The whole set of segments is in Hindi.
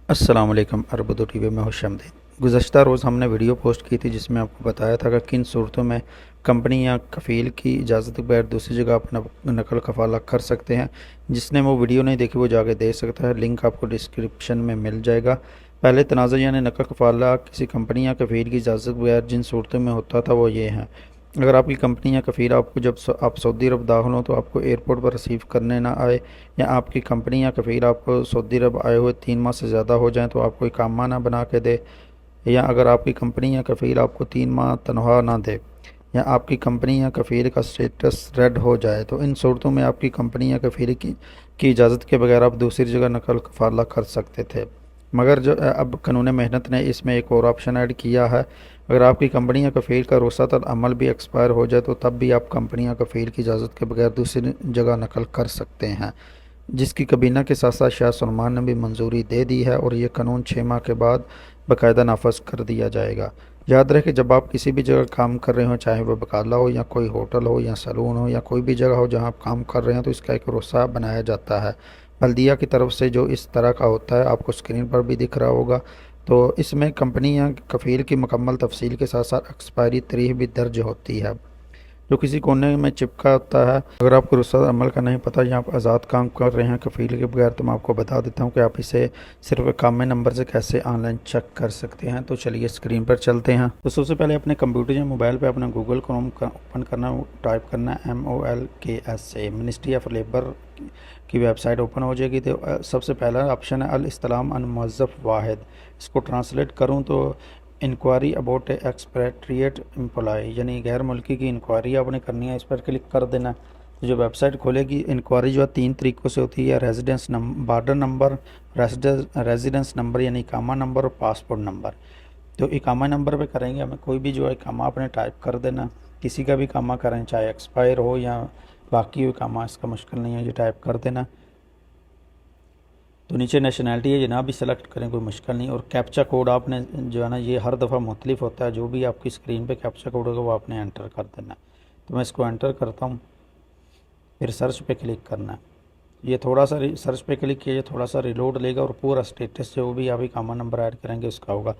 अस्सलाम वालेकुम। अरबदो टीवी में खुशामदीद। गुज़श्ता रोज़ हमने वीडियो पोस्ट की थी जिसमें आपको बताया था कि किन सूरतों में कंपनी या कफ़ील की इजाज़त के बगैर दूसरी जगह अपना नकल कफ़ाला कर सकते हैं। जिसने वो वीडियो नहीं देखी वो जाके देख सकता है, लिंक आपको डिस्क्रिप्शन में मिल जाएगा। पहले तनाज़ा यानी नकल कफ़ाला किसी कंपनी या कफ़ील की इजाज़त के बगैर जिन सूरतों में होता था वो ये हैं। अगर आपकी कंपनी या कफ़ील आपको जब आप सऊदी अरब दाखिल हों तो आपको एयरपोर्ट पर रिसीव करने ना आए, या आपकी कंपनी या कफ़ील आपको सऊदी अरब आए हुए 3 माह से ज़्यादा हो जाएं तो आपको इकामा ना बना के दे, या अगर आपकी कंपनी या कफ़ील आपको 3 माह तनख्वाह ना दे, या आपकी कंपनी या कफ़ील का स्टेटस रेड हो जाए, तो इन सूरतों में आपकी कंपनी या कफ़ील की इजाज़त के बगैर आप दूसरी जगह नकल कफ़ाला कर सकते थे। मगर जो अब कानून मेहनत ने इसमें एक और ऑप्शन ऐड किया है। अगर आपकी कंपनी या कफ़ील का रुख़सत अमल भी एक्सपायर हो जाए तो तब भी आप कंपनी या कफ़ील की इजाज़त के बगैर दूसरी जगह नकल कर सकते हैं, जिसकी कबीना के साथ साथ शाह सलमान ने भी मंजूरी दे दी है, और ये कानून 6 माह के बाद बाकायदा नाफज कर दिया जाएगा। याद रहे कि जब आप किसी भी जगह काम कर रहे हो, चाहे वह बकाला हो या कोई होटल हो या सैलून हो या कोई भी जगह हो जहाँ आप काम कर रहे हैं, तो इसका एक रुख़सा बनाया जाता है बल्दिया की तरफ से, जो इस तरह का होता है। आपको स्क्रीन पर भी दिख रहा होगा। तो इसमें कंपनी या कफ़ील की मुकम्मल तफसील के साथ साथ एक्सपायरी तारीख भी दर्ज होती है, जो किसी कोने में चिपका होता है। अगर आपको रुख़सत अमल का नहीं पता या आप आज़ाद काम कर रहे हैं कफ़ील के बगैर, तो मैं आपको बता देता हूँ कि आप इसे सिर्फ कामे नंबर से कैसे ऑनलाइन चेक कर सकते हैं। तो चलिए स्क्रीन पर चलते हैं। तो सबसे पहले अपने कंप्यूटर या मोबाइल पर अपना गूगल क्रोम का ओपन करना, टाइप करना MOLKSA, मिनिस्ट्री ऑफ लेबर की वेबसाइट ओपन हो जाएगी। तो सबसे पहला ऑप्शन है अल इस्लाम अन मुअज़्ज़फ़ वाहिद। इसको ट्रांसलेट करूँ तो इंक्वायरी अबाउट एक्सपेट्रिएट एम्प्लॉय, यानी गैर मुल्की की इंक्वायरी आपने करनी है, इस पर क्लिक कर देना। तो जो वेबसाइट खोलेगी, इंक्वायरी जो है 3 तरीक़ों से होती है: residence number, border number, residence number यानी इकामा नंबर, और पासपोर्ट नंबर। तो इकामा नंबर पे करेंगे, हमें कोई भी जो है इकामा आपने टाइप कर देना, किसी का भी इकामा करें, चाहे एक्सपायर हो या बाकी हो इकामा, इसका मुश्किल नहीं है, ये टाइप कर देना। तो नीचे नेशनैलिटी है, जनाब भी सेलेक्ट करें, कोई मुश्किल नहीं। और कैप्चा कोड आपने जो है ना, ये हर दफ़ा मुख्तलिफ होता है, जो भी आपकी स्क्रीन पे कैप्चा कोड होगा वो आपने एंटर कर देना। तो मैं इसको एंटर करता हूँ, फिर सर्च पे क्लिक करना है। ये थोड़ा सा सर्च पे क्लिक किया, थोड़ा सा रिलोड लेगा और पूरा स्टेटस जो भी आप इकामा नंबर ऐड करेंगे उसका होगा।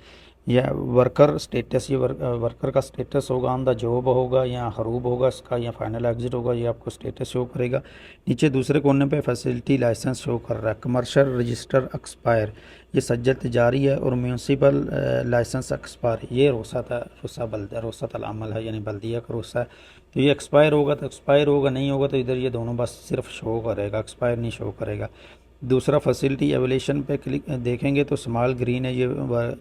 या वर्कर स्टेटस, ये वर्कर का स्टेटस होगा, ऑन द जॉब होगा या हरूब होगा इसका, या फाइनल एग्जिट होगा, ये आपको स्टेटस शो करेगा। नीचे दूसरे कोने पे फैसिलिटी लाइसेंस शो कर रहा है, कमर्शियल रजिस्टर एक्सपायर, ये सज्जल तजारी है, और म्यूनसिपल लाइसेंस एक्सपायर, ये रोसत अल अमल है, यानी बल्दिया का रोसा है। तो ये एक्सपायर होगा तो एक्सपायर होगा, नहीं होगा तो इधर ये दोनों बस सिर्फ शो करेगा, एक्सपायर नहीं शो करेगा। दूसरा फैसिलिटी एवलेशन पे क्लिक देखेंगे तो स्मॉल ग्रीन है, ये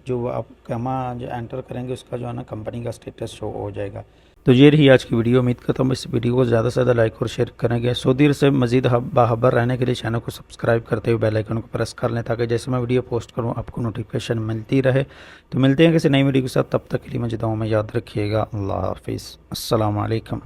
जो आप कमा जो एंटर करेंगे उसका जो है ना कंपनी का स्टेटस शो हो जाएगा। तो ये रही आज की वीडियो। उम्मीद करता हूँ इस वीडियो को ज़्यादा से ज़्यादा लाइक और शेयर करेंगे। सऊदी अरब से मज़ीद बाखबर रहने के लिए चैनल को सब्सक्राइब करते हुए बेल आइकन को प्रेस कर लें, ताकि जैसे मैं वीडियो पोस्ट करूँ आपको नोटिफिकेशन मिलती रहे। तो मिलते हैं किसी नई वीडियो के साथ, तब तक के लिए मुझे दुआओं में याद रखिएगा। अल्लाह हाफिज़, अस्सलाम वालेकुम।